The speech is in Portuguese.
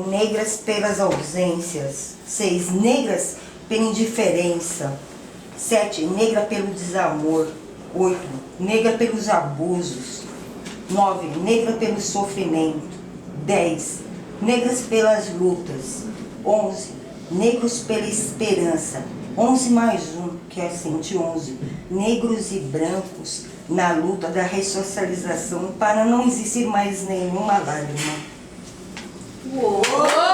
Negras pelas ausências. 6. Negras pela indiferença. 7. Negra pelo desamor. 8. Negra pelos abusos. 9. Negra pelo sofrimento. 10. Negras pelas lutas. 11. Negros pela esperança. 11 mais 1, que é 111. Negros e brancos na luta da ressocialização para não existir mais nenhuma lágrima. Uou!